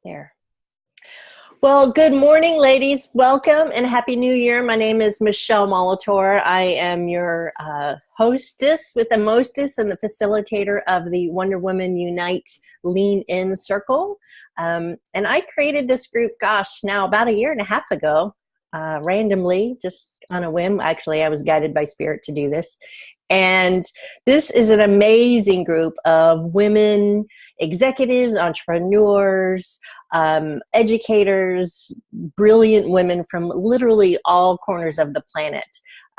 There. Well, good morning, ladies. Welcome and Happy New Year. My name is Michelle Molitor. I am your hostess with the mostest and the facilitator of the Wonder Women Unite Lean In Circle. And I created this group, now about a year and a half ago, randomly, just on a whim. Actually, I was guided by Spirit to do this. And this is an amazing group of women, executives, entrepreneurs, educators, brilliant women from literally all corners of the planet.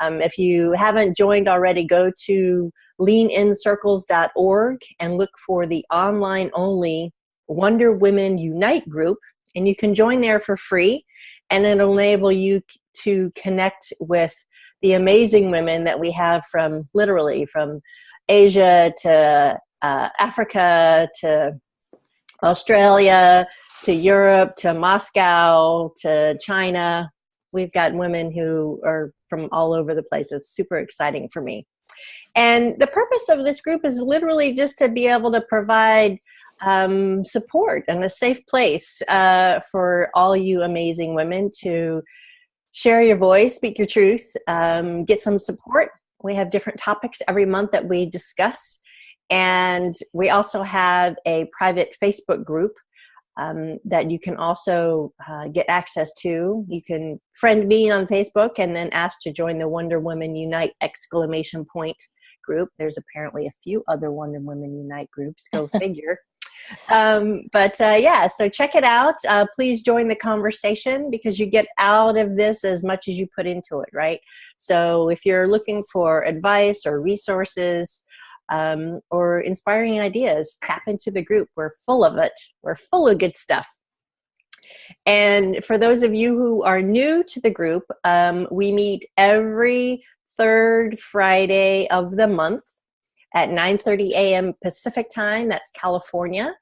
If you haven't joined already, go to leanincircles.org and look for the online-only Wonder Women Unite group, and you can join there for free, and it'll enable you to connect with the amazing women that we have from Asia to Africa to Australia to Europe to Moscow to China. We've got women who are from all over the place. It's super exciting for me. And the purpose of this group is literally just to be able to provide support and a safe place for all you amazing women to share your voice, speak your truth, get some support. We have different topics every month that we discuss. And we also have a private Facebook group that you can also get access to. You can friend me on Facebook and then ask to join the Wonder Women Unite ! Group. There's apparently a few other Wonder Women Unite groups, go figure. So check it out. Please join the conversation because you get out of this as much as you put into it, right? So if you're looking for advice or resources or inspiring ideas, tap into the group. We're full of it. We're full of good stuff. And for those of you who are new to the group, we meet every third Friday of the month at 9:30 a.m. Pacific time. That's California.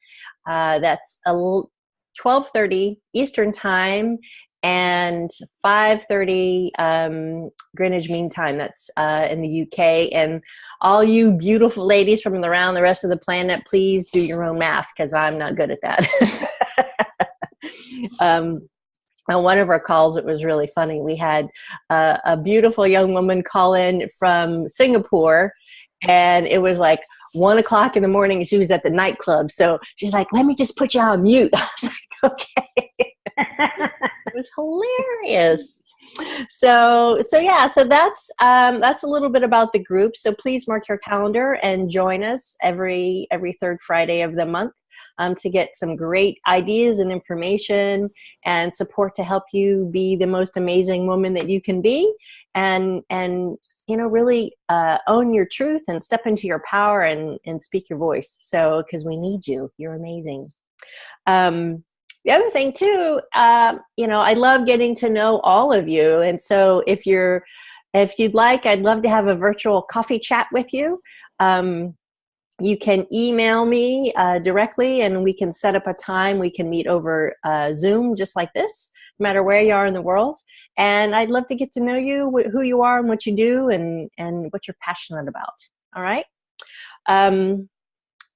That's 12:30 Eastern time and 5:30 Greenwich Mean Time. That's in the UK. And all you beautiful ladies from around the rest of the planet, please do your own math because I'm not good at that. On one of our calls, it was really funny. We had a beautiful young woman call in from Singapore, and it was like 1 o'clock in the morning, and she was at the nightclub. So she's like, "Let me just put you on mute." I was like, "Okay." It was hilarious. So that's a little bit about the group. So please mark your calendar and join us every third Friday of the month to get some great ideas and information and support to help you be the most amazing woman that you can be, and really own your truth and step into your power and speak your voice. So because we need you, you're amazing. The other thing too, I love getting to know all of you. And so if you'd like, I'd love to have a virtual coffee chat with you. You can email me directly and we can set up a time. We can meet over Zoom just like this, no matter where you are in the world. And I'd love to get to know you, who you are and what you do and what you're passionate about. All right?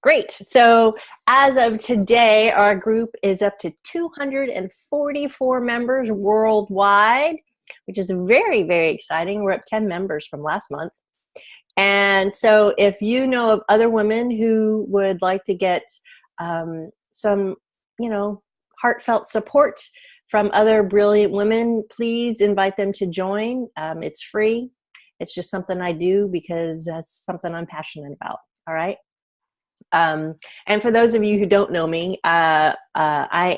Great. So as of today, our group is up to 244 members worldwide, which is very, very exciting. We're up 10 members from last month. And so if you know of other women who would like to get some, heartfelt support from other brilliant women, please invite them to join. It's free. It's just something I do because that's something I'm passionate about. All right. And for those of you who don't know me, I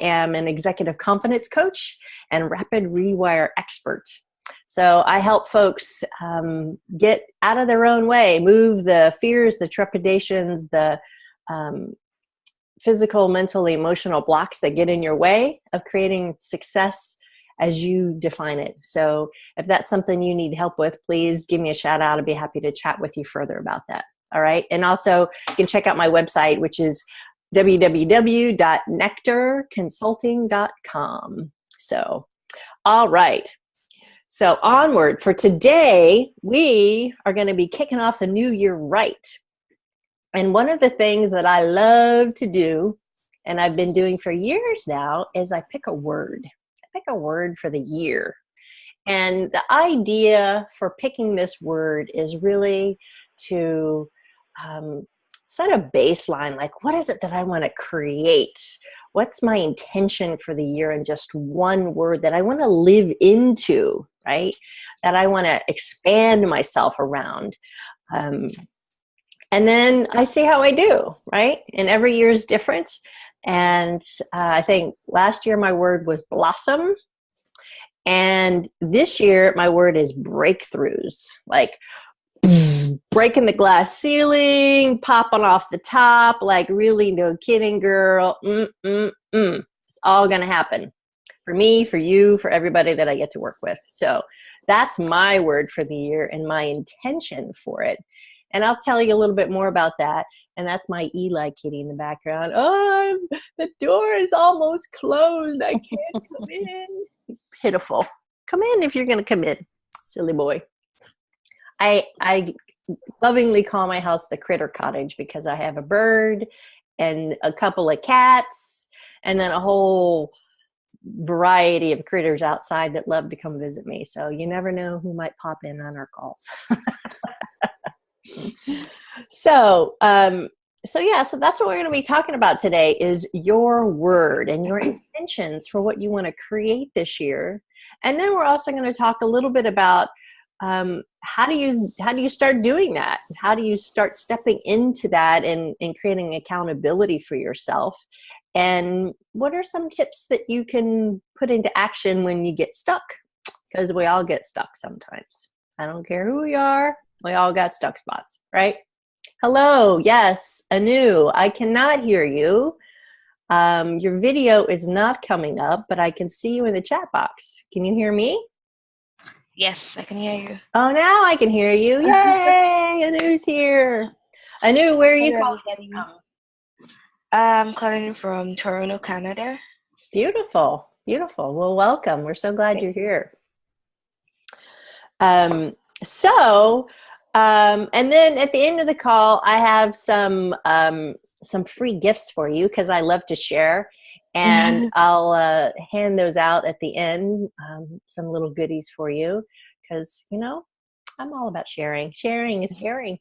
am an executive confidence coach and rapid rewire expert. So I help folks get out of their own way, move the fears, the trepidations, the physical, mental, emotional blocks that get in your way of creating success as you define it. So if that's something you need help with, please give me a shout out. I'd be happy to chat with you further about that. All right. And also you can check out my website, which is www.nectarconsulting.com. So, all right. So onward. For today, we are going to be kicking off the new year right. And one of the things that I love to do and I've been doing for years now, is I pick a word. I pick a word for the year. And the idea for picking this word is really to set a baseline, like what is it that I want to create? What's my intention for the year in just one word that I want to live into, right? That I want to expand myself around. And then I see how I do, right? And every year is different. And I think last year my word was blossom. And this year my word is breakthroughs, like breaking the glass ceiling, popping off the top, like really no kidding, girl. It's all going to happen for me, for you, for everybody that I get to work with. So that's my word for the year and my intention for it. And I'll tell you a little bit more about that. And that's my Eli kitty in the background. Oh, the door is almost closed. I can't come in. He's pitiful. Come in if you're going to come in, silly boy. I lovingly call my house the critter cottage because I have a bird and a couple of cats and then a whole variety of critters outside that love to come visit me. So you never know who might pop in on our calls. So that's what we're going to be talking about today is your word and your intentions for what you want to create this year. And then we're also going to talk a little bit about how do you start doing that? How do you start stepping into that and creating accountability for yourself? And what are some tips that you can put into action when you get stuck? Because we all get stuck sometimes. I don't care who we are. We all got stuck spots, right? Hello. Yes. Anu, I cannot hear you. Your video is not coming up, but I can see you in the chat box. Can you hear me? Yes, I can hear you. Oh, now I can hear you. Yay! Anu's here. Anu, where are you calling from? I'm calling from Toronto, Canada. Beautiful. Beautiful. Well, welcome. We're so glad you're here. And then at the end of the call, I have some free gifts for you because I love to share. And I'll hand those out at the end, some little goodies for you because, I'm all about sharing. Sharing is caring.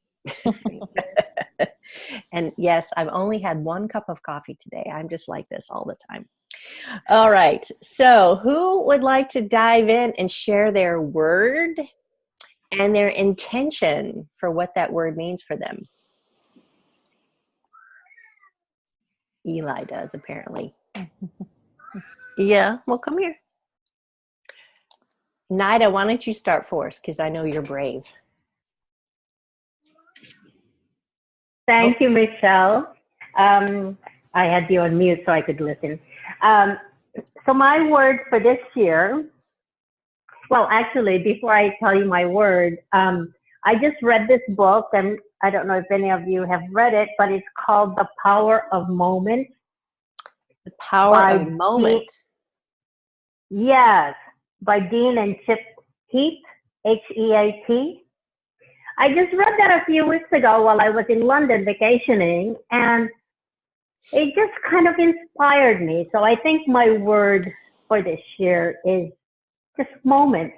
And yes, I've only had one cup of coffee today. I'm just like this all the time. All right. So who would like to dive in and share their word and their intention for what that word means for them? Eli does, apparently. Yeah, well, come here. Nida, why don't you start for us? Because I know you're brave. Thank you, Michelle. I had you on mute so I could listen. So my word for this year, well, actually, before I tell you my word, I just read this book, and I don't know if any of you have read it, but it's called The Power of Moment. The Power of Moment. Yes, by Dean and Chip Heath, Heat. I just read that a few weeks ago while I was in London vacationing, and it just kind of inspired me. So I think my word for this year is just moments,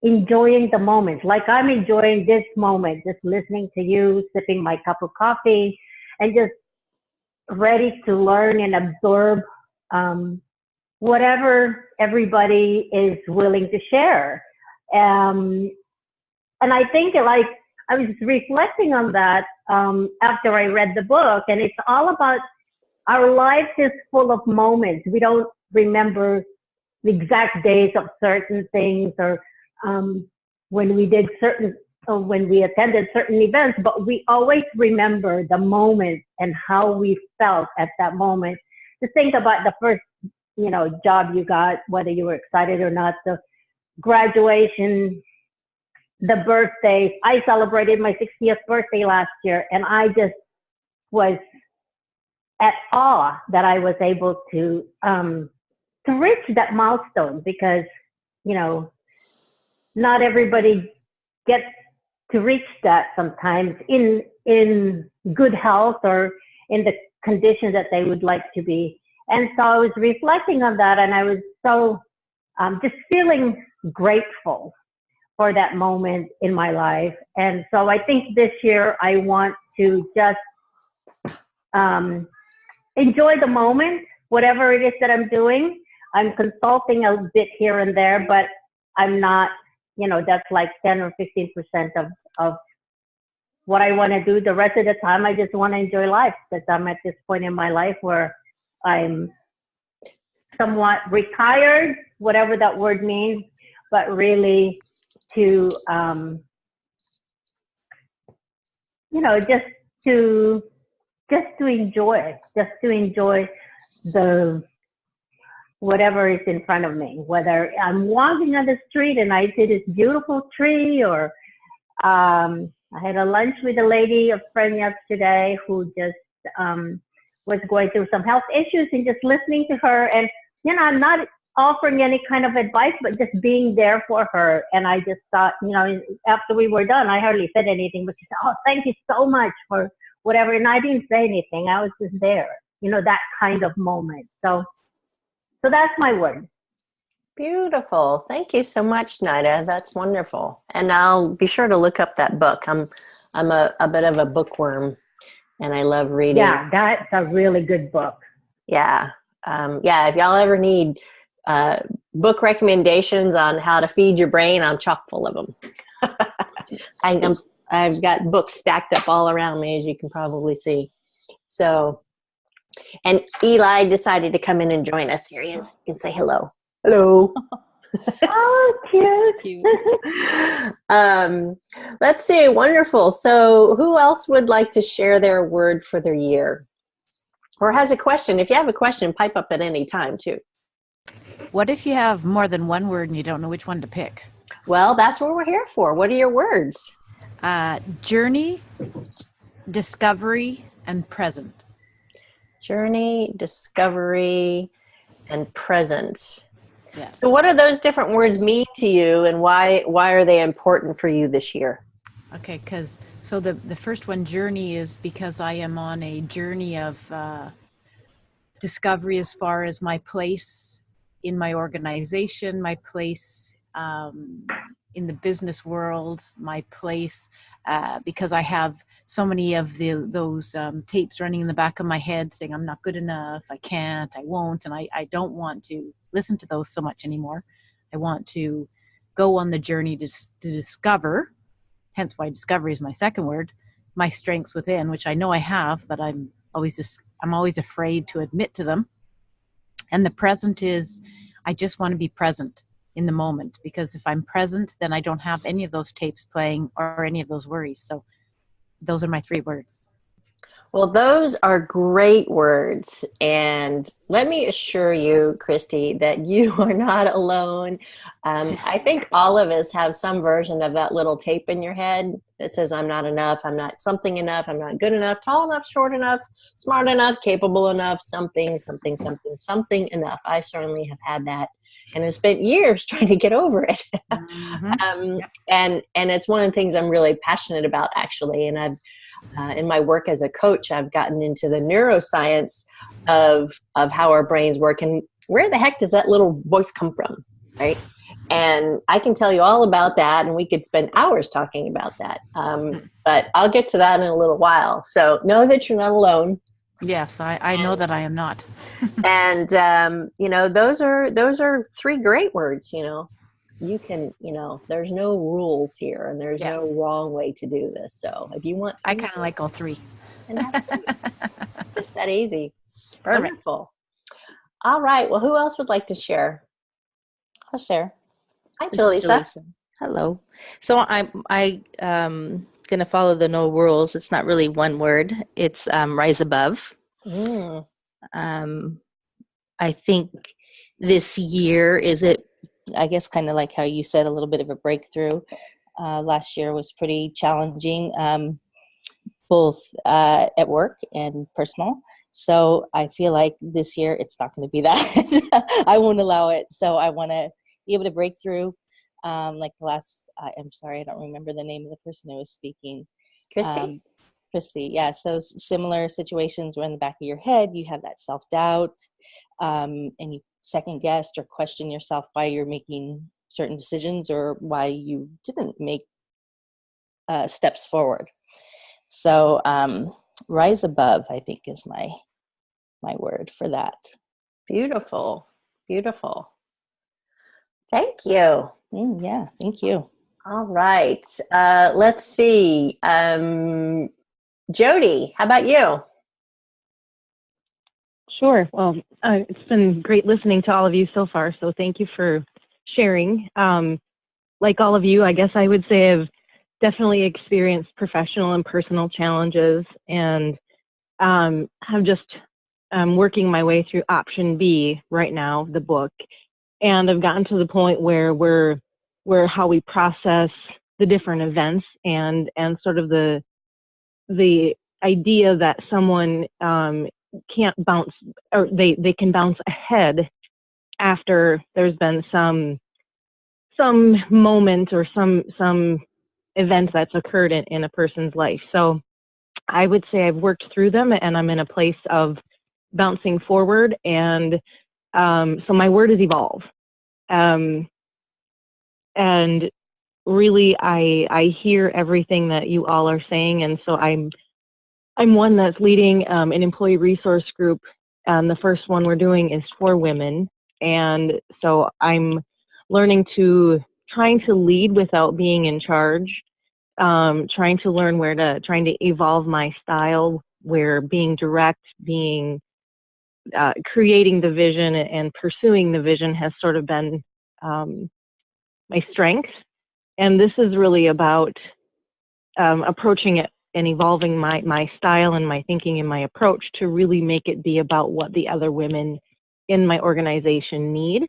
enjoying the moments. Like I'm enjoying this moment, just listening to you, sipping my cup of coffee, and just ready to learn and absorb whatever everybody is willing to share. And I think I was reflecting on that after I read the book, and it's all about our life is full of moments. We don't remember the exact days of certain things or when we attended certain events, but we always remember the moment and how we felt at that moment. To think about the first, job you got, whether you were excited or not, the graduation, the birthdays. I celebrated my 60th birthday last year, and I just was at awe that I was able to reach that milestone because, not everybody gets to reach that sometimes in good health or in the conditions that they would like to be. And so I was reflecting on that, and I was so just feeling grateful for that moment in my life. And so I think this year I want to just enjoy the moment, whatever it is that I'm doing. I'm consulting a bit here and there, but I'm not, that's like 10 or 15% of what I want to do. The rest of the time, I just want to enjoy life, because I'm at this point in my life where I'm somewhat retired, whatever that word means, but really to, just to enjoy the whatever is in front of me, whether I'm walking on the street and I see this beautiful tree, or I had a lunch with a lady, a friend yesterday, who just was going through some health issues, and just listening to her, and I'm not offering any kind of advice, but just being there for her. And I just thought, after we were done, I hardly said anything, but she said, "Oh, thank you so much for whatever." And I didn't say anything. I was just there, that kind of moment. So that's my word. Beautiful. Thank you so much, Nida. That's wonderful. And I'll be sure to look up that book. I'm a bit of a bookworm, and I love reading. Yeah, that's a really good book. Yeah. If y'all ever need book recommendations on how to feed your brain, I'm chock full of them. I've got books stacked up all around me, as you can probably see. So, and Eli decided to come in and join us here. You can say hello. Hello. Oh, cute. Let's see. Wonderful. So who else would like to share their word for their year? Or has a question? If you have a question, pipe up at any time too. What if you have more than one word and you don't know which one to pick? Well, that's what we're here for. What are your words? Journey, discovery, and present. Journey, discovery, and present. Yes. So what do those different words mean to you, and why are they important for you this year? Okay, so the first one, journey, is because I am on a journey of discovery as far as my place in my organization, my place in the business world, my place, because I have so many of those tapes running in the back of my head saying I'm not good enough, I can't, I won't, and I don't want to listen to those so much anymore. I want to go on the journey to discover, hence why discovery is my second word, my strengths within, which I know I have, but I'm always afraid to admit to them. And the present is, I just want to be present in the moment, because if I'm present, then I don't have any of those tapes playing or any of those worries. So those are my three words. Well, those are great words. And let me assure you, Christy, that you are not alone. I think all of us have some version of that little tape in your head that says, I'm not enough, I'm not something enough, I'm not good enough, tall enough, short enough, smart enough, capable enough, something enough. I certainly have had that, and have spent years trying to get over it. Mm-hmm. And it's one of the things I'm really passionate about, actually. And I've in my work as a coach, I've gotten into the neuroscience of how our brains work, and where the heck does that little voice come from, right? And I can tell you all about that, and we could spend hours talking about that. But I'll get to that in a little while. So know that you're not alone. Yes, I know that I am not. And those are three great words. You can, there's no rules here, and there's no wrong way to do this. So if you want, I kind of like all three. And that's just that easy. Perfect. Wonderful. All right. Well, who else would like to share? I'll share. Hi, This is Jaleesa. Jaleesa. Hello. So I gonna follow the no rules. It's not really one word. It's rise above. I think this year is it. I guess kind of like how you said, a little bit of a breakthrough. Last year was pretty challenging, both at work and personal. So I feel like this year it's not going to be that. I won't allow it. So I want to be able to break through. Like the last, I'm sorry, I don't remember the name of the person who was speaking. Christy? Christy. Yeah, so similar situations where in the back of your head you have that self-doubt, and you second guess or question yourself why you're making certain decisions or why you didn't make steps forward. So rise above, I think, is my word for that. Beautiful. Beautiful. Thank you. Yeah, thank you. All right. Let's see. Jody, how about you? Sure. Well, it's been great listening to all of you so far, so thank you for sharing. Like all of you, I guess I would say I've definitely experienced professional and personal challenges, and I'm just working my way through option B right now, the book, and I've gotten to the point where we're how we process the different events and sort of the idea that someone can't bounce, or they can bounce ahead after there's been some moment or some event that's occurred in a person's life. So I would say I've worked through them and I'm in a place of bouncing forward, and so my word is evolve. And really I hear everything that you all are saying, and so I'm one that's leading an employee resource group. The first one we're doing is for women, and so I'm learning trying to lead without being in charge, trying to learn trying to evolve my style, where being direct, creating the vision and pursuing the vision has sort of been my strength. And this is really about approaching it and evolving my style and my thinking and my approach to really make it be about what the other women in my organization need,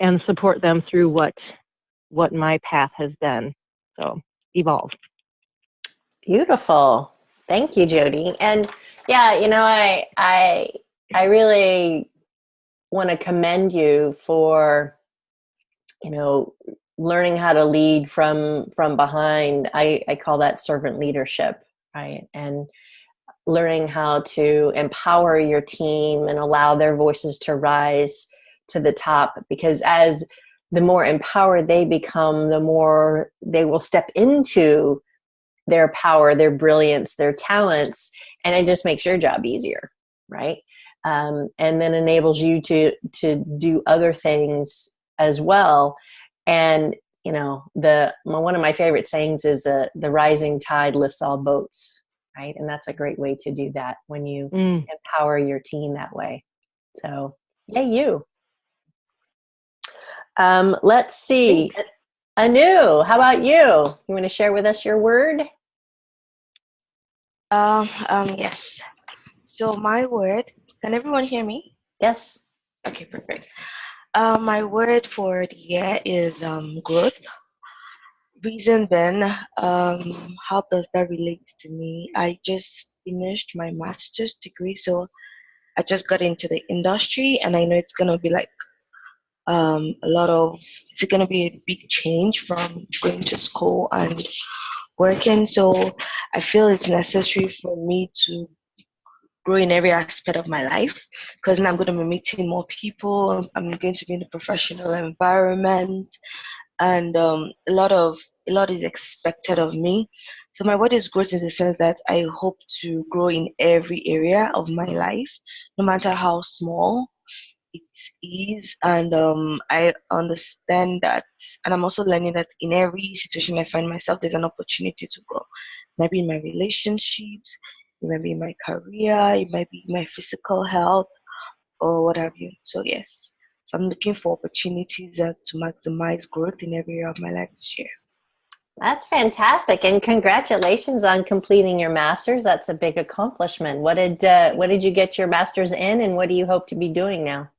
and support them through what my path has been. So evolve. Beautiful. Thank you, Jody. And yeah, I really want to commend you for, learning how to lead from behind. I call that servant leadership, right? And learning how to empower your team and allow their voices to rise to the top, because as the more empowered they become, the more they will step into their power, their brilliance, their talents, and it just makes your job easier, right? And then enables you to do other things as well. And one of my favorite sayings is the rising tide lifts all boats, right? And that's a great way to do that when you empower your team that way. So, yay you. Let's see. Anu, how about you? You want to share with us your word? Yes. So my word, can everyone hear me? Yes. Okay, perfect. My word for the year is growth. Reason then, how does that relate to me? I just finished my master's degree, so I just got into the industry, and I know it's gonna be like it's gonna be a big change from going to school and working. So I feel it's necessary for me to grow in every aspect of my life, because now I'm going to be meeting more people. I'm going to be in a professional environment, and a lot is expected of me. So my word is growth in the sense that I hope to grow in every area of my life, no matter how small it is. And I understand that, and I'm also learning that in every situation I find myself, there's an opportunity to grow. Maybe in my relationships, it might be in my career, it might be my physical health, or what have you. So yes, so I'm looking for opportunities to maximize growth in every area of my life this year. That's fantastic, and congratulations on completing your master's. That's a big accomplishment. What did you get your master's in, and what do you hope to be doing now?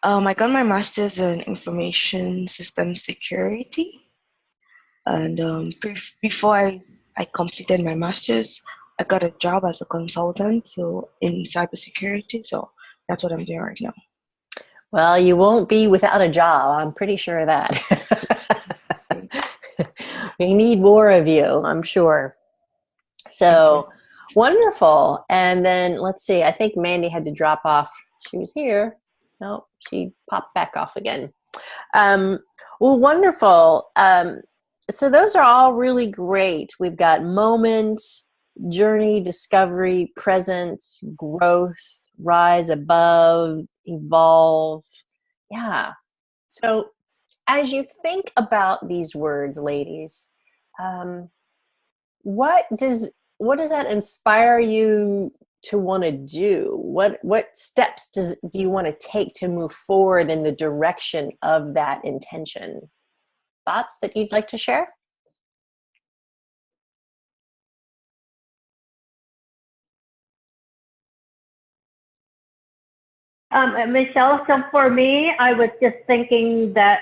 I got my master's in information system security, and before I completed my master's, I got a job as a consultant, so in cybersecurity. So that's what I'm doing right now. Well, you won't be without a job. I'm pretty sure of that. We need more of you, I'm sure. So wonderful. And then let's see, I think Mandy had to drop off. She was here. No, she popped back off again. Well, wonderful. So those are all really great. We've got moment, journey, discovery, present, growth, rise above, evolve. Yeah. So as you think about these words, ladies, what does that inspire you to want to do? What steps do you want to take to move forward in the direction of that intention? Thoughts that you'd like to share? Michelle, so for me, I was just thinking that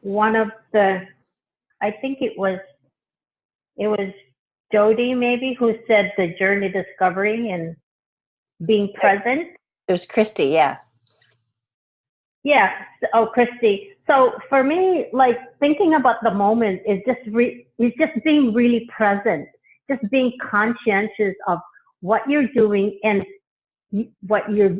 one of the, I think it was Jody maybe who said the journey discovering and being present. It was Christy, yeah. Yeah. Oh, Christy. So for me, like thinking about the moment is just being really present, just being conscientious of what you're doing and what you're,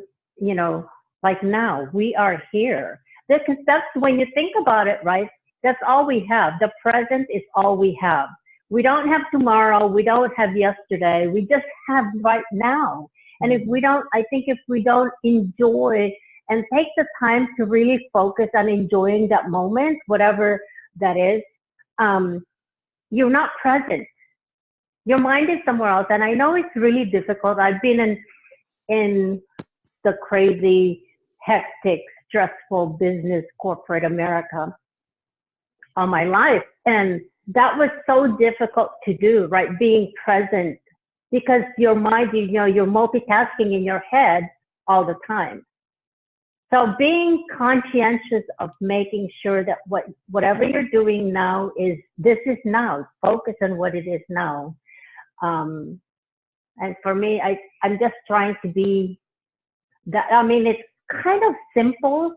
like now we are here. Because that's when you think about it, right? That's all we have. The present is all we have. We don't have tomorrow. We don't have yesterday. We just have right now. And if we don't enjoy and take the time to really focus on enjoying that moment, whatever that is, you're not present. Your mind is somewhere else. And I know it's really difficult. I've been in the crazy, hectic, stressful business, corporate America all my life. And that was so difficult to do, right? Being present, because your mind, you're multitasking in your head all the time. So being conscientious of making sure that whatever you're doing now this is now. Focus on what it is now. And for me, I'm just trying to be that. I mean, it's kind of simple.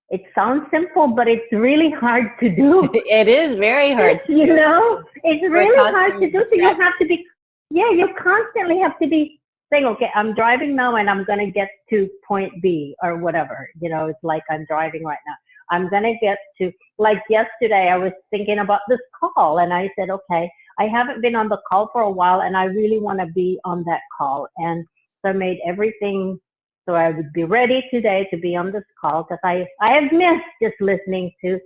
It sounds simple, but it's really hard to do. It is very hard to do. It's really hard to do. So you have to be, you constantly have to be saying, okay, I'm driving now and I'm going to get to point B or whatever. It's like I'm driving right now. I'm going to get to, like yesterday, I was thinking about this call and I said, okay, I haven't been on the call for a while and I really want to be on that call. And so I made everything so I would be ready today to be on this call, because I have missed just listening to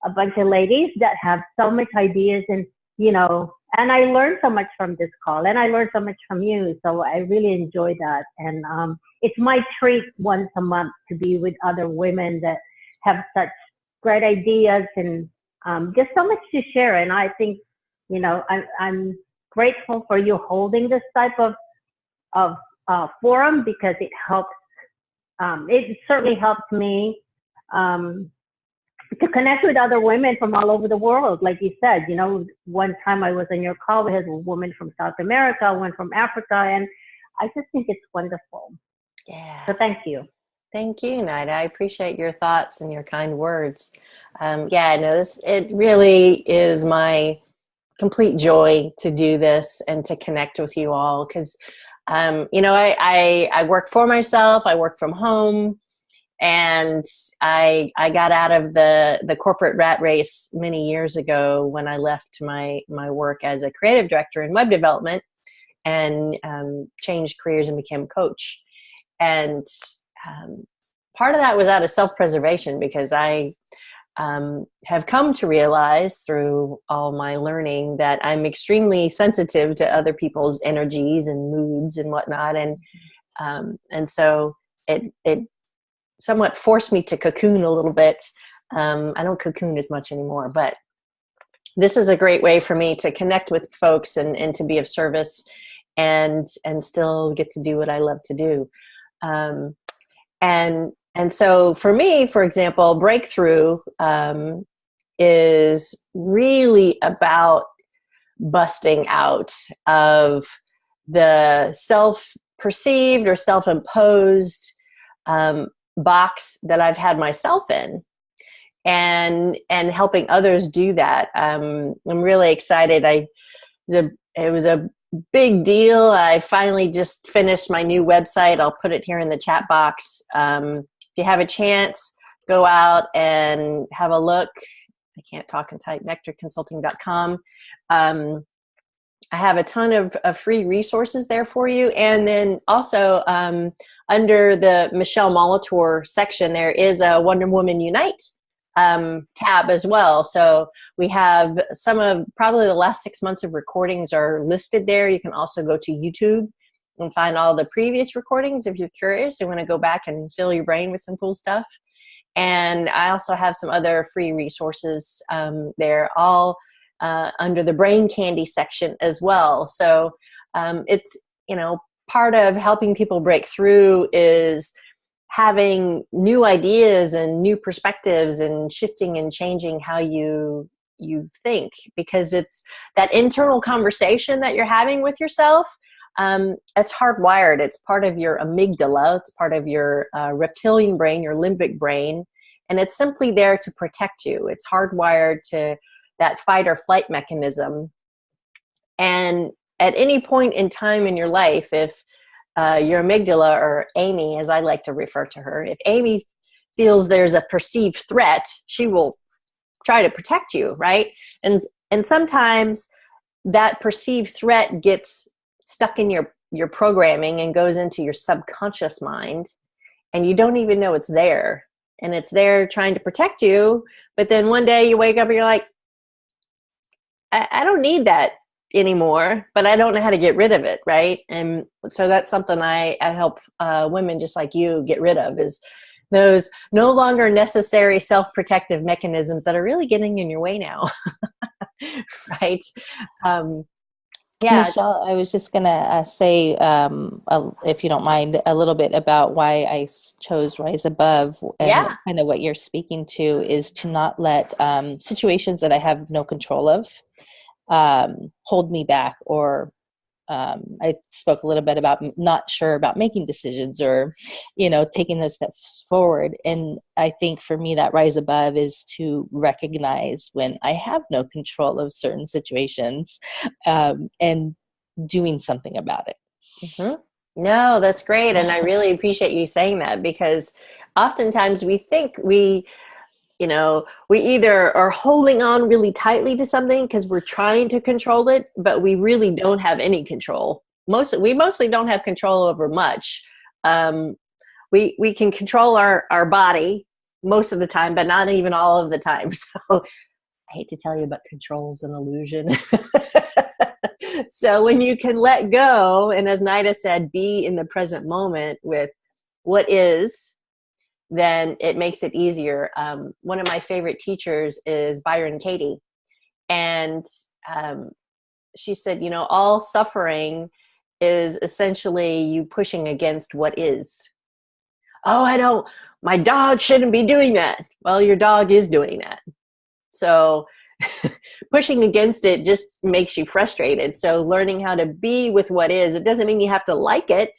a bunch of ladies that have so much ideas and, and I learned so much from this call and I learned so much from you. So I really enjoy that. And it's my treat once a month to be with other women that have such great ideas and just so much to share. And I think, I'm grateful for you holding this type of forum, because it helps. It certainly helps me to connect with other women from all over the world. Like you said, one time I was on your call, we had a woman from South America, one from Africa, and I just think it's wonderful. Yeah. So thank you. Thank you, Nida. I appreciate your thoughts and your kind words. It really is my complete joy to do this and to connect with you all, because I work for myself, I work from home, and I got out of the corporate rat race many years ago when I left my work as a creative director in web development and changed careers and became a coach. And part of that was out of self-preservation, because I have come to realize through all my learning that I'm extremely sensitive to other people's energies and moods and whatnot. And so it somewhat forced me to cocoon a little bit. I don't cocoon as much anymore, but this is a great way for me to connect with folks and to be of service and still get to do what I love to do. And so for me, for example, Breakthrough is really about busting out of the self-perceived or self-imposed box that I've had myself in, and helping others do that. I'm really excited. It was a big deal. I finally just finished my new website. I'll put it here in the chat box. If you have a chance, go out and have a look. I can't talk and type, nectarconsulting.com. I have a ton of free resources there for you. And then also under the Michelle Molitor section, there is a Wonder Woman Unite tab as well. So we have some of probably the last 6 months of recordings are listed there. You can also go to YouTube and find all the previous recordings if you're curious and want to go back and fill your brain with some cool stuff. And I also have some other free resources there, all under the Brain Candy section as well. So it's, part of helping people break through is having new ideas and new perspectives and shifting and changing how you think, because it's that internal conversation that you're having with yourself. It's hardwired. It's part of your amygdala. It's part of your reptilian brain, your limbic brain, and it's simply there to protect you. It's hardwired to that fight or flight mechanism. And at any point in time in your life, if your amygdala, or Amy, as I like to refer to her, if Amy feels there's a perceived threat, she will try to protect you, right? And sometimes that perceived threat gets stuck in your programming and goes into your subconscious mind, and you don't even know it's there. And it's there trying to protect you, but then one day you wake up and you're like, I don't need that anymore, but I don't know how to get rid of it, right? And so that's something I help women just like you get rid of, is those no longer necessary self-protective mechanisms that are really getting in your way now. Right? Yeah. Michelle, I was just going to say, if you don't mind, a little bit about why I chose Rise Above. And kind of what you're speaking to is to not let situations that I have no control of hold me back, or I spoke a little bit about not sure about making decisions, or, taking those steps forward. And I think for me, that rise above is to recognize when I have no control of certain situations, and doing something about it. Mm-hmm. No, that's great. And I really appreciate you saying that, because oftentimes we think we either are holding on really tightly to something because we're trying to control it, but we really don't have any control. We mostly don't have control over much. We can control our body most of the time, but not even all of the time. So I hate to tell you, but control's an illusion. So when you can let go, and as Nida said, be in the present moment with what is, then it makes it easier. One of my favorite teachers is Byron Katie. And she said, all suffering is essentially you pushing against what is. Oh, my dog shouldn't be doing that. Well, your dog is doing that. So pushing against it just makes you frustrated. So learning how to be with what is, it doesn't mean you have to like it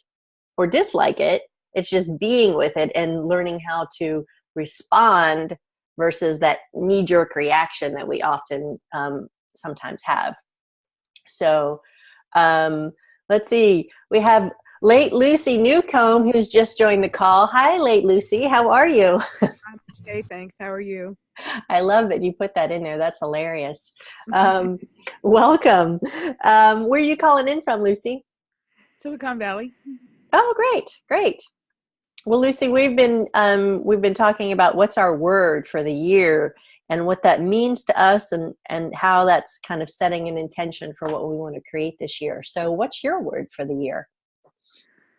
or dislike it. It's just being with it and learning how to respond versus that knee-jerk reaction that we often sometimes have. So let's see. We have late Lucy Newcomb, who's just joined the call. Hi, late Lucy. How are you? I'm okay, thanks. How are you? I love that you put that in there. That's hilarious. Welcome. Where are you calling in from, Lucy? Silicon Valley. Oh, great. Well, Lucy, we've been talking about what's our word for the year and what that means to us, and how that's kind of setting an intention for what we want to create this year. So what's your word for the year?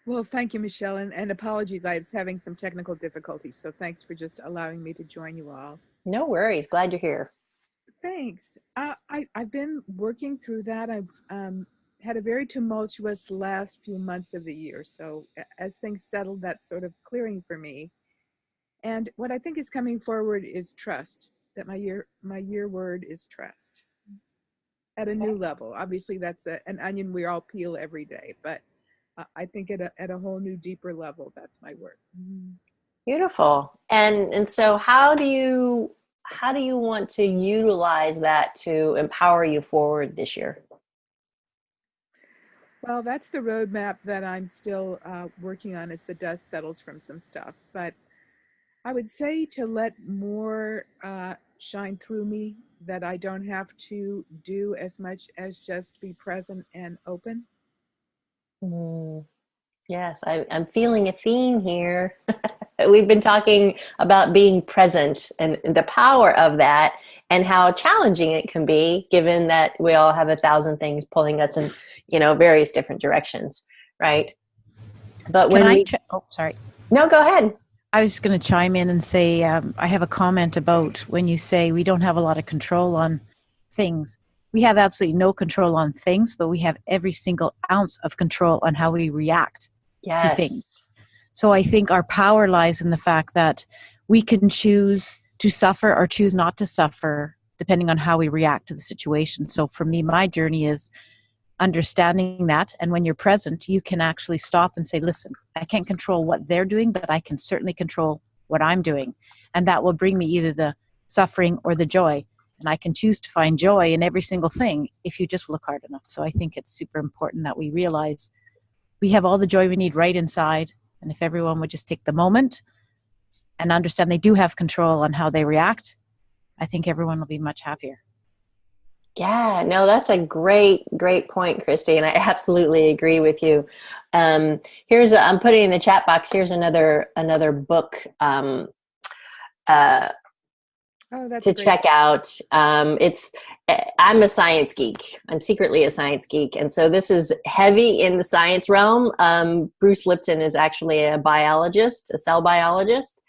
Well, thank you, Michelle, and apologies. I was having some technical difficulties, so thanks for just allowing me to join you all. No worries. Glad you're here. Thanks. I've been working through that. I've had a very tumultuous last few months of the year. So as things settled, that's sort of clearing for me. And what I think is coming forward is trust, that my year word is trust at a new level. Obviously, that's an onion we all peel every day, but I think at a whole new, deeper level, that's my word. Beautiful. And so how do you want to utilize that to empower you forward this year? Well, that's the roadmap that I'm still working on as the dust settles from some stuff. But I would say to let more shine through me, that I don't have to do as much as just be present and open. Mm, yes, I'm feeling a theme here. We've been talking about being present and the power of that and how challenging it can be given that we all have 1,000 things pulling us in, various different directions, right? But Can when I? we, Oh, sorry. no, go ahead. I was just going to chime in and say I have a comment about when you say we don't have a lot of control on things. We have absolutely no control on things, but we have every single ounce of control on how we react to things. Yes. So I think our power lies in the fact that we can choose to suffer or choose not to suffer depending on how we react to the situation. So for me, my journey is understanding that. And when you're present, you can actually stop and say, listen, I can't control what they're doing, but I can certainly control what I'm doing. And that will bring me either the suffering or the joy. And I can choose to find joy in every single thing if you just look hard enough. So I think it's super important that we realize we have all the joy we need right inside. And if everyone would just take the moment and understand they do have control on how they react, I think everyone will be much happier. Yeah, no, that's a great, great point, Christy, and I absolutely agree with you. I'm putting in the chat box. Here's another book uh, Oh, that's to great. check out. I'm a science geek. I'm secretly a science geek, and so this is heavy in the science realm. Bruce Lipton is actually a biologist, a cell biologist,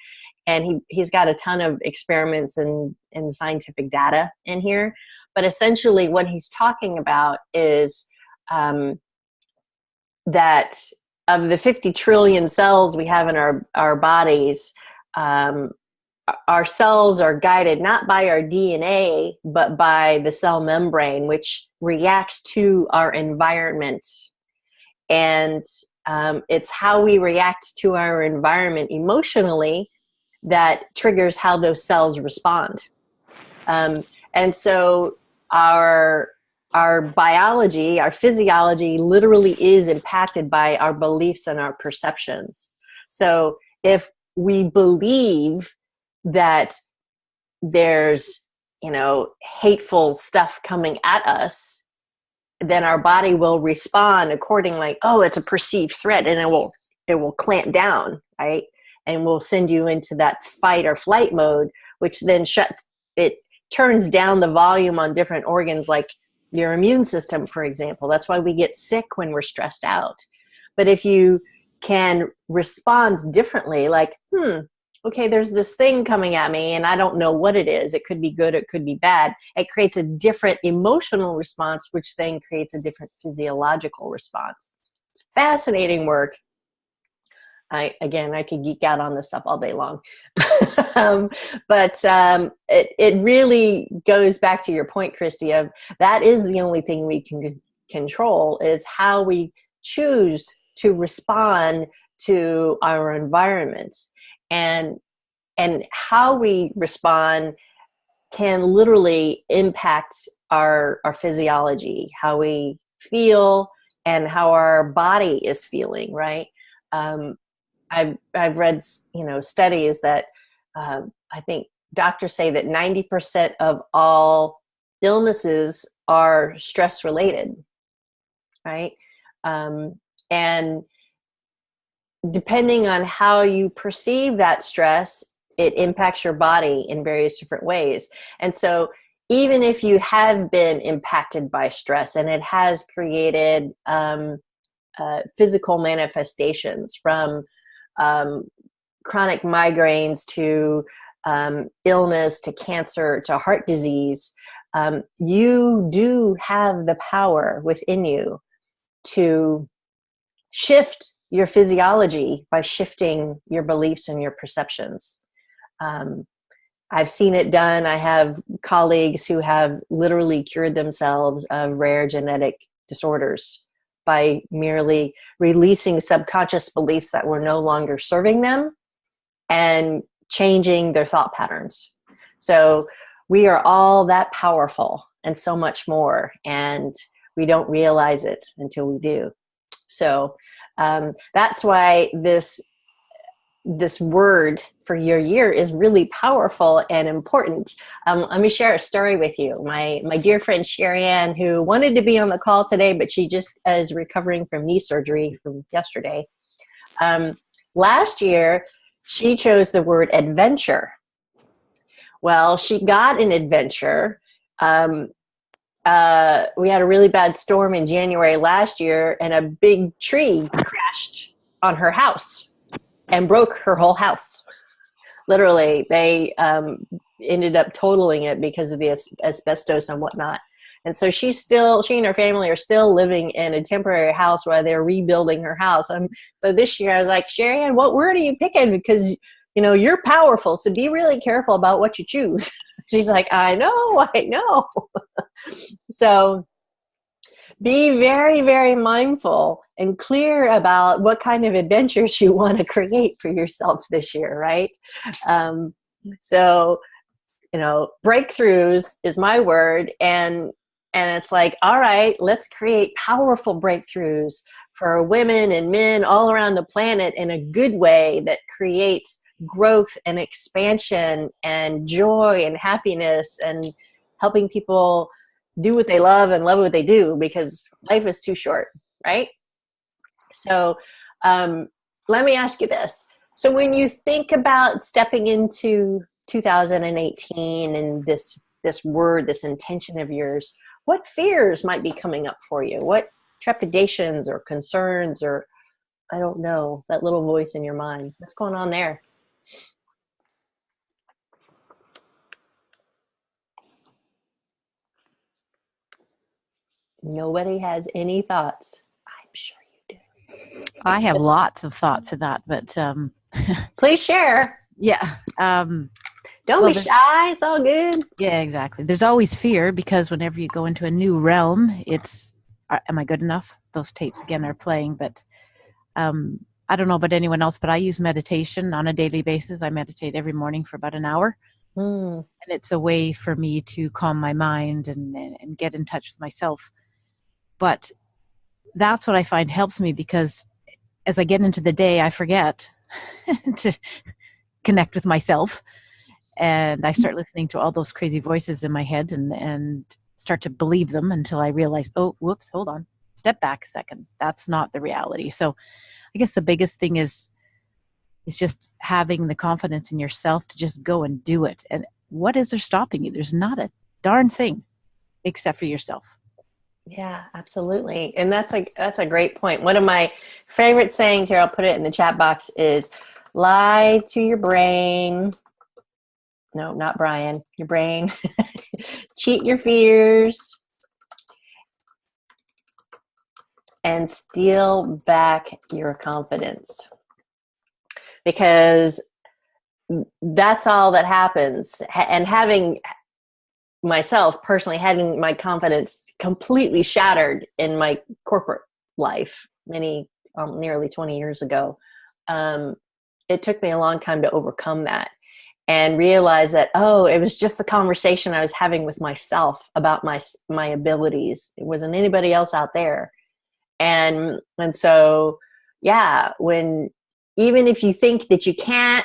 and he's got a ton of experiments and scientific data in here. But essentially what he's talking about is that of the 50 trillion cells we have in our bodies, our cells are guided not by our DNA, but by the cell membrane, which reacts to our environment. And it's how we react to our environment emotionally that triggers how those cells respond. And so our biology, our physiology literally is impacted by our beliefs and our perceptions. So if we believe that there's, hateful stuff coming at us, then our body will respond accordingly, like, oh, it's a perceived threat, and it will clamp down, right? And will send you into that fight or flight mode, which then turns down the volume on different organs, like your immune system, for example. That's why we get sick when we're stressed out. But if you can respond differently, like, okay, there's this thing coming at me and I don't know what it is. It could be good, it could be bad. It creates a different emotional response, which then creates a different physiological response. It's fascinating work. I could geek out on this stuff all day long. But it really goes back to your point, Christy, of that is the only thing we can control, is how we choose to respond to our environment. And how we respond can literally impact our physiology, how we feel and how our body is feeling, right? I've read, studies that I think doctors say that 90% of all illnesses are stress related, right? And depending on how you perceive that stress, it impacts your body in various different ways. And so even if you have been impacted by stress and it has created physical manifestations, from chronic migraines to illness to cancer to heart disease, you do have the power within you to shift your physiology by shifting your beliefs and your perceptions. I've seen it done. I have colleagues who have literally cured themselves of rare genetic disorders by merely releasing subconscious beliefs that were no longer serving them and changing their thought patterns. So we are all that powerful and so much more, and we don't realize it until we do. So that's why this word for your year is really powerful and important. Let me share a story with you. My dear friend Sherry Ann, who wanted to be on the call today, but she just is recovering from knee surgery from yesterday. Last year, she chose the word adventure. Well, she got an adventure. We had a really bad storm in January last year, and a big tree crashed on her house and broke her whole house. Literally, they ended up totaling it because of the asbestos and whatnot. And so she and her family are still living in a temporary house while they're rebuilding her house. So this year I was like, Sherry Ann, what word are you picking? Because, you're powerful, so be really careful about what you choose. She's like, I know. So be very, very mindful and clear about what kind of adventures you want to create for yourself this year, right? So, breakthroughs is my word. And it's like, all right, let's create powerful breakthroughs for women and men all around the planet in a good way that creates growth and expansion and joy and happiness and helping people do what they love and love what they do, because life is too short, right? So let me ask you this. So when you think about stepping into 2018 and this word, this intention of yours, what fears might be coming up for you? What trepidations or concerns, or I don't know, that little voice in your mind? What's going on there? Nobody has any thoughts. I'm sure you do. I have lots of thoughts of that, but Please share. yeah. Don't be shy. It's all good. Yeah, exactly. There's always fear, because whenever you go into a new realm, it's, am I good enough? Those tapes again are playing, but I don't know about anyone else, but I use meditation on a daily basis. I meditate every morning for about an hour. And it's a way for me to calm my mind and get in touch with myself. But that's what I find helps me, because as I get into the day, I forget to connect with myself. And I start listening to all those crazy voices in my head and start to believe them until I realize, oh, whoops, hold on, step back a second. That's not the reality. So I guess the biggest thing is just having the confidence in yourself to just go and do it. And what is there stopping you? There's not a darn thing except for yourself. Yeah, absolutely. And that's a great point. One of my favorite sayings here, I'll put it in the chat box, is lie to your brain. No, not Brian, your brain. Cheat your fears and steal back your confidence. Because that's all that happens. And having myself personally, having my confidence completely shattered in my corporate life nearly 20 years ago, it took me a long time to overcome that and realize that, it was just the conversation I was having with myself about my abilities. It wasn't anybody else out there. And so, yeah, even if you think that you can't,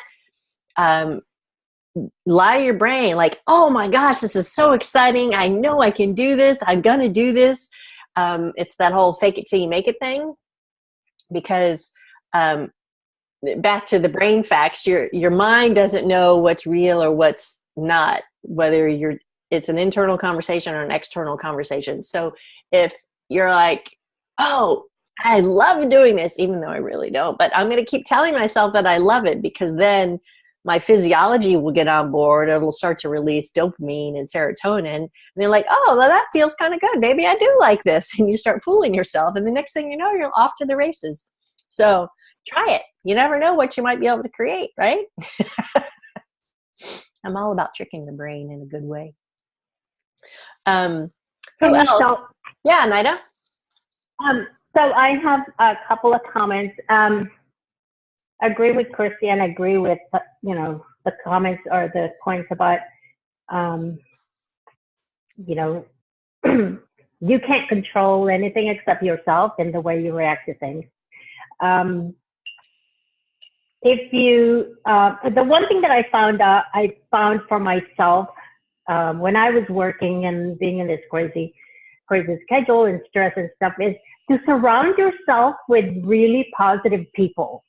lie to your brain like, oh my gosh, this is so exciting. I know I can do this. I'm going to do this. It's that whole fake it till you make it thing. Because back to the brain facts, your mind doesn't know what's real or what's not, whether it's an internal conversation or an external conversation. So if you're like, oh, I love doing this, even though I really don't, but I'm going to keep telling myself that I love it, because then my physiology will get on board. It'll start to release dopamine and serotonin. And they're like, oh, well, that feels kind of good. Maybe I do like this. And you start fooling yourself. And the next thing you know, you're off to the races. So try it. You never know what you might be able to create, right? I'm all about tricking the brain in a good way. Who else? Yeah, Nida? So I have a couple of comments. Agree with Christy, and agree with the comments or the points about You can't control anything except yourself and the way you react to things. If you, the one thing that I found for myself when I was working and being in this crazy schedule and stress and stuff is to surround yourself with really positive people,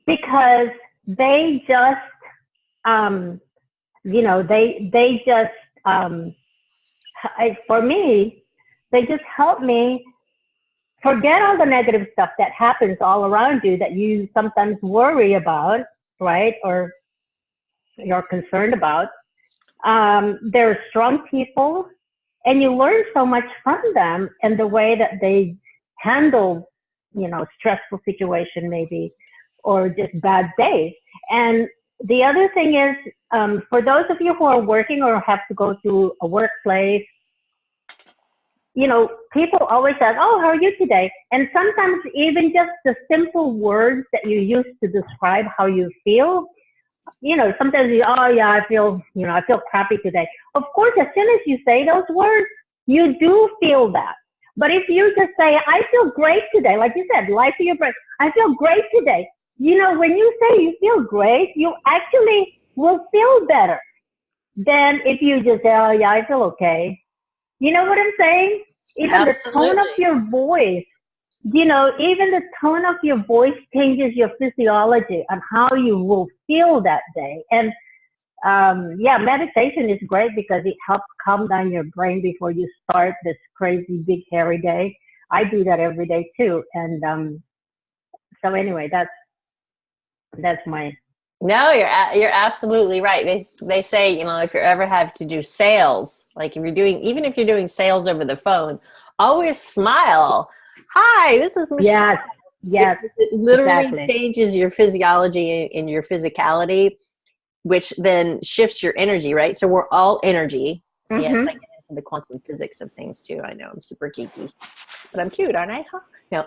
because they just, they just, for me, they just help me forget all the negative stuff that happens all around you that you sometimes worry about, right? Or you're concerned about. They're strong people, and you learn so much from them and the way that they handle, stressful situation maybe, or just bad days. And the other thing is, for those of you who are working or have to go to a workplace, people always ask, "Oh, how are you today?" And sometimes even just the simple words that you use to describe how you feel, sometimes "Oh yeah, I feel crappy today." Of course, as soon as you say those words, you do feel that. But if you just say, "I feel great today," like you said, life of your brain, "I feel great today." When you say you feel great, you actually will feel better than if you just say, "Oh yeah, I feel okay." You know what I'm saying? Even the tone of your voice, even the tone of your voice changes your physiology and how you will feel that day. And meditation is great because it helps calm down your brain before you start this crazy, big, hairy day. I do that every day too. And so anyway, that's my. No, you're absolutely right. They say, if you ever have to do sales, like even if you're doing sales over the phone, always smile. "Hi, this is Michelle." Yes. It literally exactly. changes your physiology and your physicality, which then shifts your energy, right? So we're all energy. Mm-hmm. Yeah, I get into the quantum physics of things too. I know I'm super geeky, but I'm cute, aren't I? Huh? No.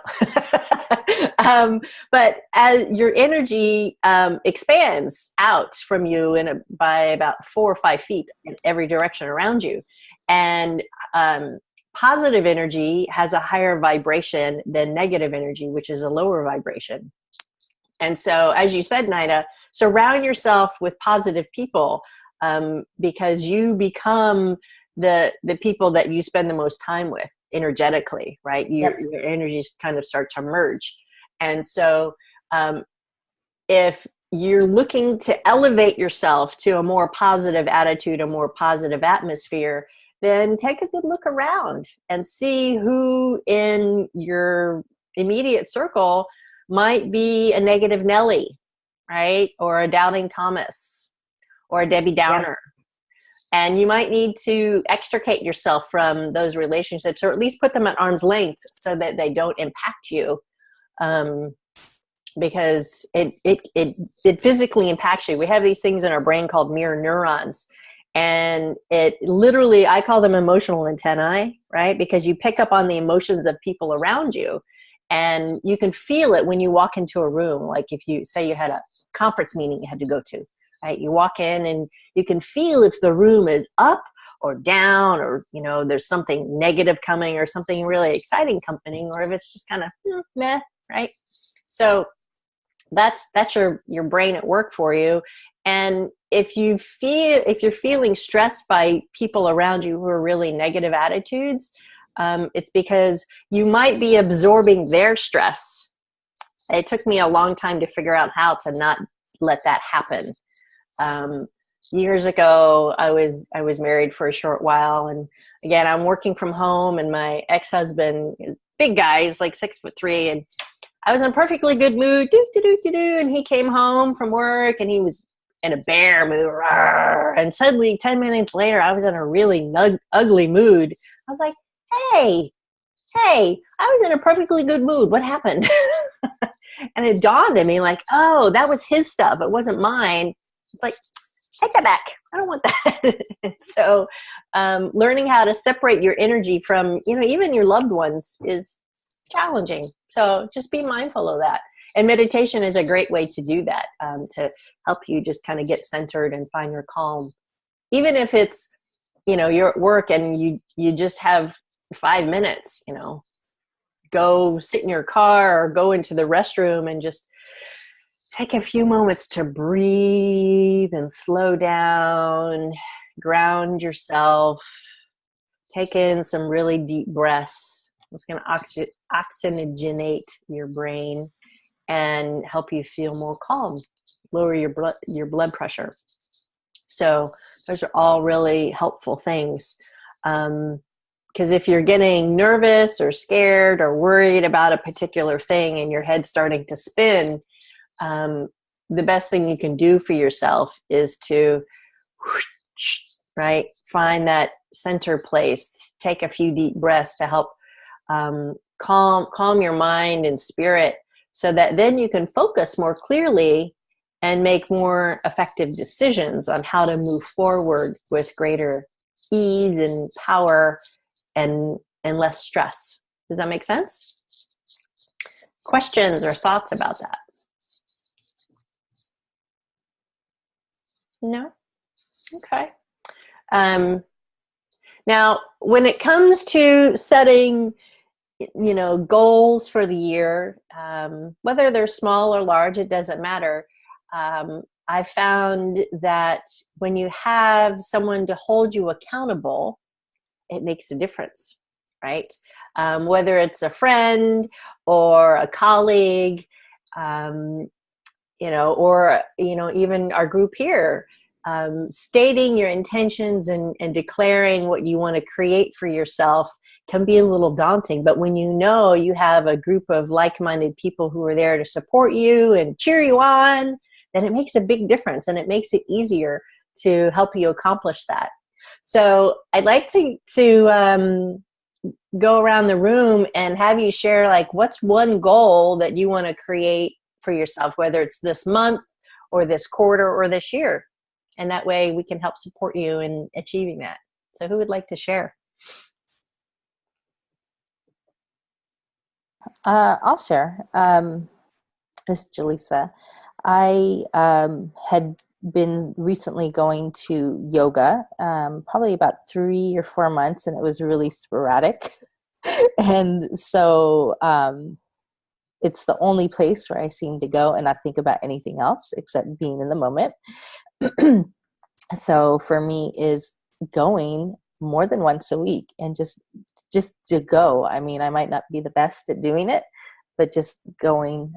But as your energy expands out from you by about 4 or 5 feet in every direction around you, and positive energy has a higher vibration than negative energy, which is a lower vibration. And so, as you said, Nida, surround yourself with positive people, because you become the people that you spend the most time with energetically, right? Your energies kind of start to merge. And so if you're looking to elevate yourself to a more positive attitude, a more positive atmosphere, then take a good look around and see who in your immediate circle might be a negative Nelly, right? Or a doubting Thomas or a Debbie Downer. And you might need to extricate yourself from those relationships, or at least put them at arm's length so that they don't impact you. Because it physically impacts you. We have these things in our brain called mirror neurons. And it literally, I call them emotional antennae, right? Because you pick up on the emotions of people around you. And you can feel it when you walk into a room. Like if you say you had a conference meeting you had to go to, right? You walk in and you can feel if the room is up or down, or, there's something negative coming or something really exciting coming, or if it's just kind of meh, right? So that's your brain at work for you. And if you're feeling stressed by people around you who are really negative attitudes, it's because you might be absorbing their stress. It took me a long time to figure out how to not let that happen. Years ago, I was married for a short while, and again, I'm working from home, and my ex-husband, big guy, he's like 6'3", and I was in a perfectly good mood, and he came home from work, and he was in a bear mood, and suddenly 10 minutes later, I was in a really ugly mood. I was like, hey, I was in a perfectly good mood. What happened? And it dawned on me like, oh, that was his stuff. It wasn't mine. It's like, take that back. I don't want that. So learning how to separate your energy from, even your loved ones is challenging. So just be mindful of that. And meditation is a great way to do that, to help you just kind of get centered and find your calm. Even if it's you're at work and you just have 5 minutes, go sit in your car or go into the restroom and just take a few moments to breathe and slow down, ground yourself, take in some really deep breaths. It's going to oxygenate your brain and help you feel more calm, lower your blood pressure. So those are all really helpful things. Because if you're getting nervous or scared or worried about a particular thing and your head's starting to spin, the best thing you can do for yourself is to, right, find that center place, take a few deep breaths to help calm your mind and spirit, so that then you can focus more clearly and make more effective decisions on how to move forward with greater ease and power and less stress. Does that make sense? Questions or thoughts about that? No? Okay. Now, when it comes to setting, goals for the year, whether they're small or large, it doesn't matter. I found that when you have someone to hold you accountable, it makes a difference, right? Whether it's a friend or a colleague, or even our group here, stating your intentions and declaring what you want to create for yourself can be a little daunting. But when you have a group of like-minded people who are there to support you and cheer you on, then it makes a big difference, and it makes it easier to help you accomplish that. So I'd like to go around the room and have you share, like, what's one goal that you want to create for yourself, whether it's this month or this quarter or this year. And that way we can help support you in achieving that. So who would like to share? I'll share. This is Jaleesa. I had been recently going to yoga, probably about 3 or 4 months, and it was really sporadic. And so it's the only place where I seem to go and not think about anything else except being in the moment. So for me is going more than once a week and just to go. I mean, I might not be the best at doing it, but just going.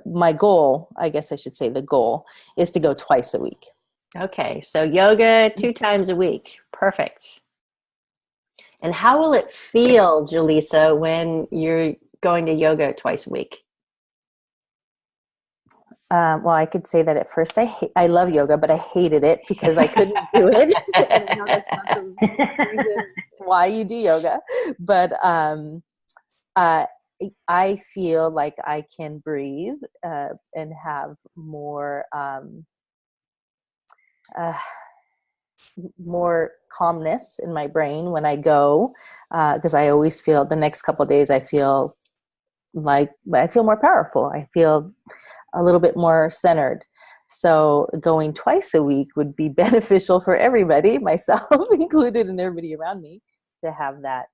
My goal, I guess I should say the goal, is to go twice a week. Okay, so yoga 2 times a week. Perfect. And how will it feel, Jaleesa, when you're going to yoga twice a week? Well, I could say that at first I love yoga, but I hated it because I couldn't do it. And I know that's not the reason why you do yoga, but I feel like I can breathe and have more calmness in my brain when I go, because I always feel the next couple of days I feel more powerful. I feel a little bit more centered. So going twice a week would be beneficial for everybody, myself included, and everybody around me, to have that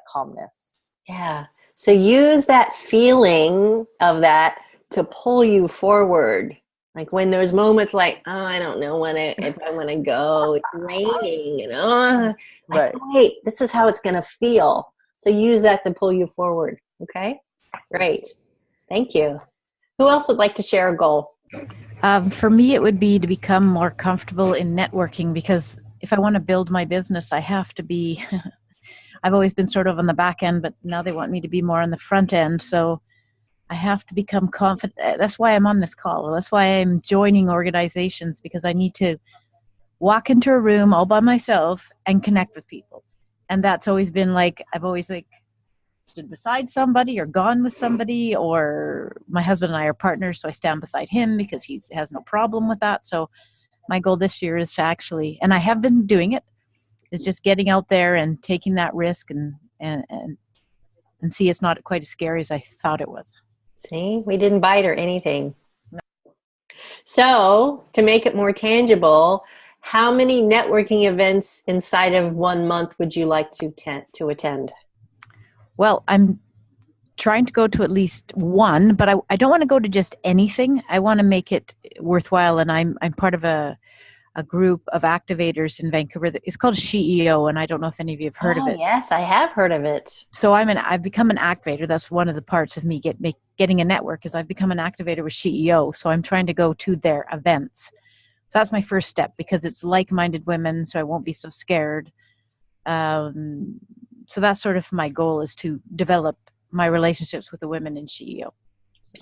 calmness. Yeah. So use that feeling of that to pull you forward. Like when there's moments like, oh, I don't know if I want to go. It's raining, Right. Wait, this is how it's going to feel. So use that to pull you forward. Okay. Great. Thank you. Who else would like to share a goal? For me, it would be to become more comfortable in networking, because if I want to build my business, I have to be, I've always been sort of on the back end, but now they want me to be more on the front end. So I have to become confident. That's why I'm on this call. That's why I'm joining organizations, because I need to walk into a room all by myself and connect with people. And that's always been like, I've always stood beside somebody or gone with somebody, or my husband and I are partners, so I stand beside him because he has no problem with that. So my goal this year is to actually, and I have been doing it, is just getting out there and taking that risk and see it's not quite as scary as I thought it was. See, we didn't bite or anything. So to make it more tangible, How many networking events inside of 1 month would you like to attend? Well, I'm trying to go to at least one, but I don't want to go to just anything. I want to make it worthwhile, and I'm part of a group of activators in Vancouver. It's called SheEO, and I don't know if any of you have heard of it. Yes, I have heard of it. So I've become an activator. That's one of the parts of me getting a network, is I've become an activator with SheEO. So I'm trying to go to their events. So that's my first step, because it's like-minded women, so I won't be so scared. So that's sort of my goal, is to develop my relationships with the women in SheEO.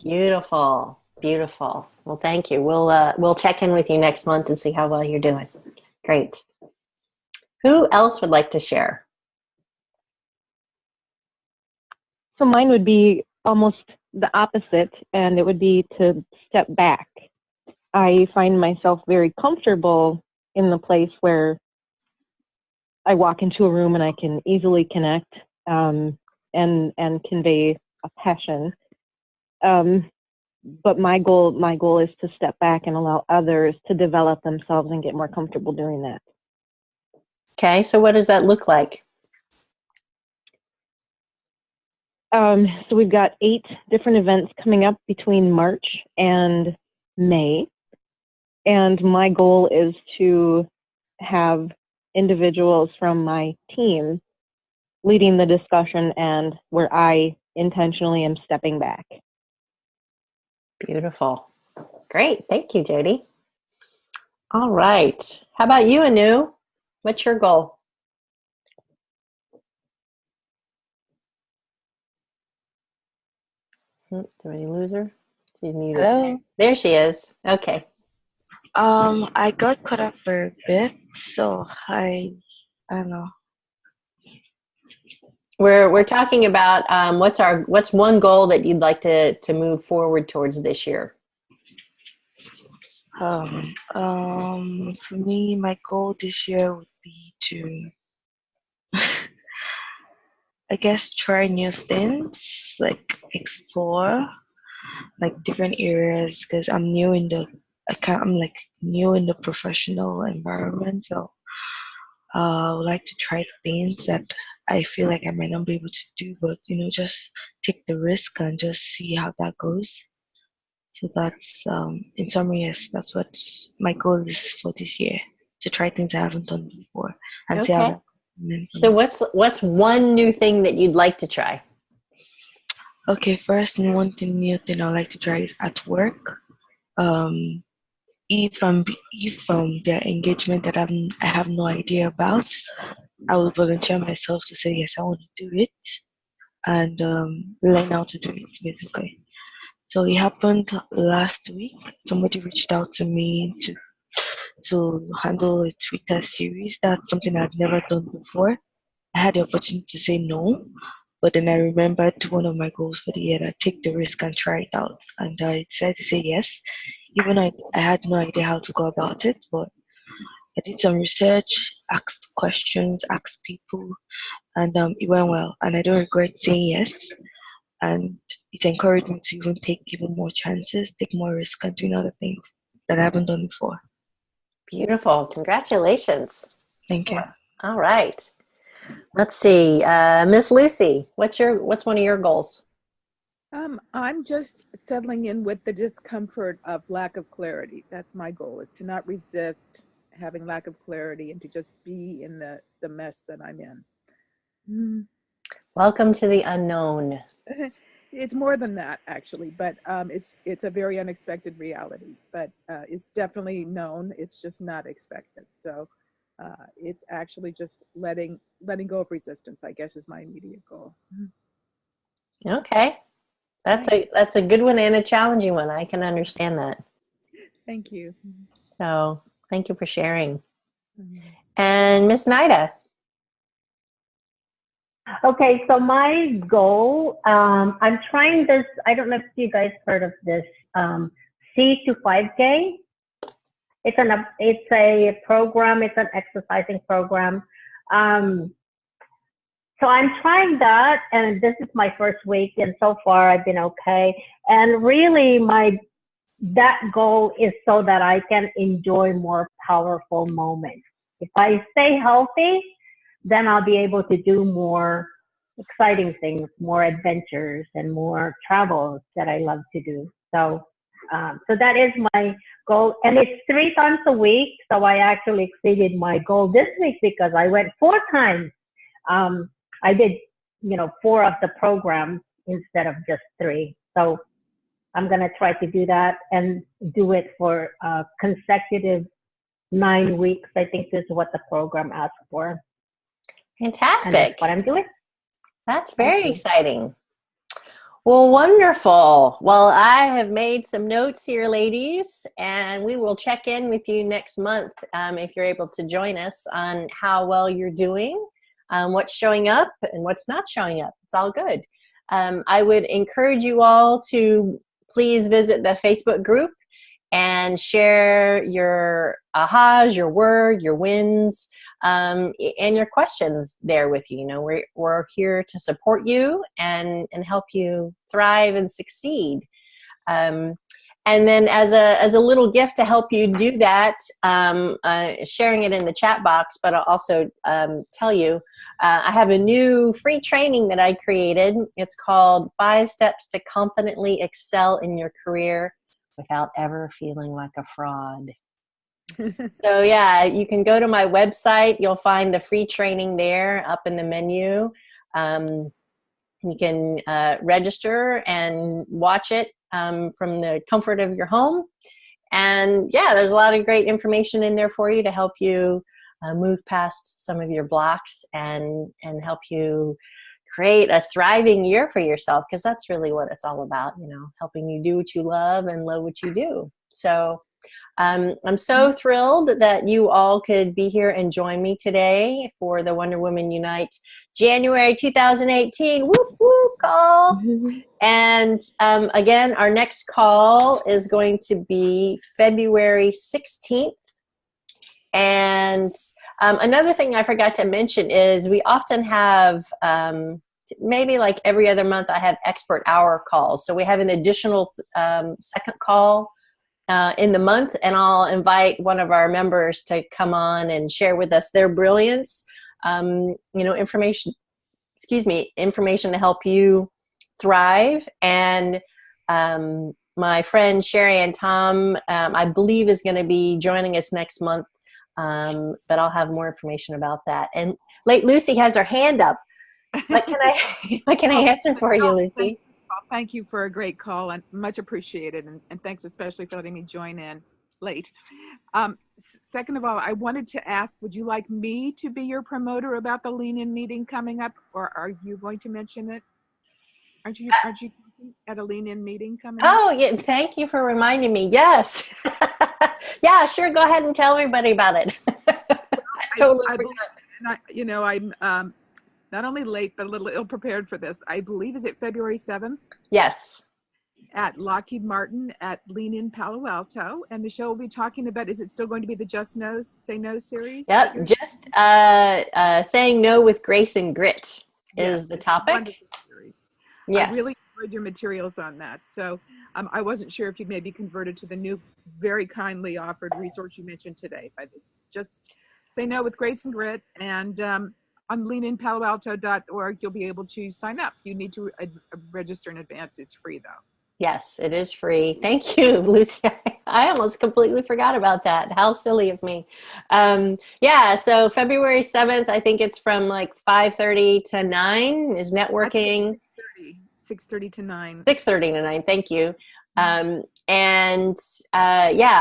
Beautiful. Beautiful. Well, thank you. We'll check in with you next month and see how well you're doing. Great. Who else would like to share? So mine would be almost the opposite, and it would be to step back. I find myself very comfortable in the place where I walk into a room and I can easily connect and convey a passion. But my goal is to step back and allow others to develop themselves and get more comfortable doing that. Okay, so what does that look like? So we've got 8 different events coming up between March and May. And my goal is to have individuals from my team leading the discussion, and where I intentionally am stepping back. Beautiful. Great. Thank you, Jody. All right. How about you, Anu? What's your goal? Did we lose her? She's muted. Hello? There she is. Okay. I got cut off for a bit, so I don't know. We're talking about what's one goal that you'd like to move forward towards this year? For me, my goal this year would be to, I guess, try new things, like explore, like different areas, because I'm new in the, I'm like new in the professional environment, so I would like to try things that I feel like I might not be able to do, but just take the risk and just see how that goes. So that's, in summary, yes, that's what my goal is for this year, to try things I haven't done before and see how Okay. that. So what's one new thing that you'd like to try? Okay, first, one thing, new thing I would like to try is at work. If there are engagement that I have no idea about, I will volunteer myself to say yes, I want to do it, and learn how to do it basically. So it happened last week. Somebody reached out to me to handle a Twitter series. That's something I've never done before. I had the opportunity to say no, but then I remembered one of my goals for the year, that take the risk and try it out. And I decided to say yes, even though I had no idea how to go about it. But I did some research, asked questions, asked people, and it went well. And I don't regret saying yes. And it encouraged me to even take even more chances, take more risk, and doing other things that I haven't done before. Beautiful. Congratulations. Thank you. All right. Let's see. Miss Lucy, what's one of your goals? I'm just settling in with the discomfort of lack of clarity. That's my goal, is to not resist having lack of clarity and to just be in the mess that I'm in. Welcome to the unknown. It's more than that, actually, but it's a very unexpected reality, but it's definitely known. It's just not expected. So it's actually just letting go of resistance, I guess, is my immediate goal. Okay. That's a good one and a challenging one. I can understand that. Thank you. So thank you for sharing. And Miss Nida. Okay, so my goal, I'm trying this, I don't know if you guys heard of this, C2 5K. It's a program, it's an exercising program. So I'm trying that, and this is my first week, and so far I've been okay. And really, my that goal is so that I can enjoy more powerful moments. If I stay healthy, then I'll be able to do more exciting things, more adventures, and more travels that I love to do. So that is my goal, and it's 3 times a week. So I actually exceeded my goal this week because I went 4 times. I did, 4 of the programs instead of just 3. So I'm gonna try to do that and do it for consecutive 9 weeks. I think this is what the program asks for. And Fantastic. that's what I'm doing. That's very exciting. Well, wonderful. Well, I have made some notes here, ladies, and we will check in with you next month if you're able to join us on how well you're doing, what's showing up and what's not showing up. It's all good. I would encourage you all to please visit the Facebook group and share your ahas, your word, your wins, and your questions there with you. We're here to support you and help you thrive and succeed. And then as a little gift to help you do that, sharing it in the chat box, but I'll also tell you, I have a new free training that I created. It's called 5 Steps to Confidently Excel in Your Career Without Ever Feeling Like a Fraud. So yeah, you can go to my website. You'll find the free training there up in the menu. You can register and watch it from the comfort of your home. And yeah, there's a lot of great information in there for you to help you move past some of your blocks and help you create a thriving year for yourself, because that's really what it's all about, helping you do what you love and love what you do. So I'm so thrilled that you all could be here and join me today for the Wonder Woman Unite January 2018 whoop whoop call. And again, our next call is going to be February 16th. And another thing I forgot to mention is we often have, maybe like every other month, I have expert hour calls. So we have an additional second call in the month, and I'll invite one of our members to come on and share with us their brilliance, information to help you thrive. And my friend Sherry and Tom, I believe, is going to be joining us next month, but I'll have more information about that. And Late Lucy has her hand up. What can I answer for you, Lucy? Thank you for a great call, and much appreciated. And thanks especially for letting me join in late. Second of all, I wanted to ask, would you like me to be your promoter about the Lean In meeting coming up, or are you going to mention it? Aren't you at a Lean In meeting coming up? Oh, yeah. Thank you for reminding me. Yes. Yeah, sure. Go ahead and tell everybody about it. I totally forgot. I'm not only late, but a little ill prepared for this. I believe, is it February 7th? Yes. At Lockheed Martin at Lean In Palo Alto. And the show will be talking about, is it still going to be the Just No, Say No series? Yep. Just saying no with grace and grit is the topic. Yes. I really enjoyed your materials on that. So I wasn't sure if you maybe converted to the new, very kindly offered resource you mentioned today, but it's just Say No with Grace and Grit. And on leaninpaloalto.org, you'll be able to sign up. You need to register in advance. It's free, though. Yes, it is free. Thank you, Lucy. I almost completely forgot about that. How silly of me. Yeah, so February 7th, I think it's from like 5:30 to 9 is networking. 6:30 to 9. 6:30 to 9, thank you. Yeah,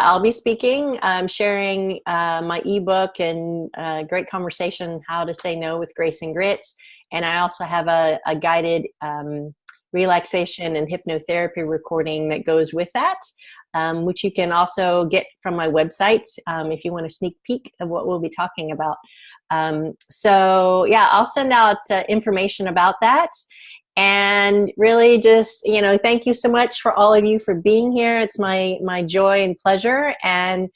I'll be speaking, sharing my ebook and great conversation, How to Say No with Grace and Grit. And I also have a guided relaxation and hypnotherapy recording that goes with that, which you can also get from my website if you want a sneak peek of what we'll be talking about. So yeah, I'll send out information about that. And really just, thank you so much for all of you for being here. It's my joy and pleasure. And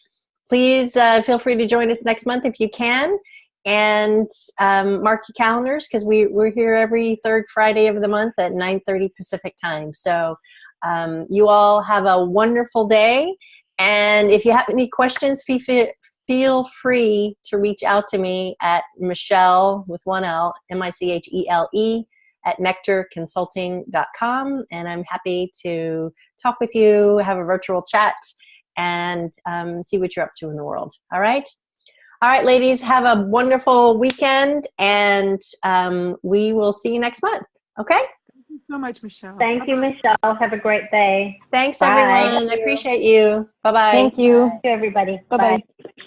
please feel free to join us next month if you can. And mark your calendars, because we're here every third Friday of the month at 9:30 Pacific time. So You all have a wonderful day. And if you have any questions, feel free to reach out to me at Michelle with one L, Michele at nectarconsulting.com. And I'm happy to talk with you, have a virtual chat, and see what you're up to in the world. All right? All right, ladies, have a wonderful weekend, and we will see you next month. Okay? Thank you so much, Michelle. Thank you, Michelle. Have a great day. Thanks, Bye. everyone. I appreciate you. Bye-bye. Thank you. Thank you, everybody. Bye-bye. Bye.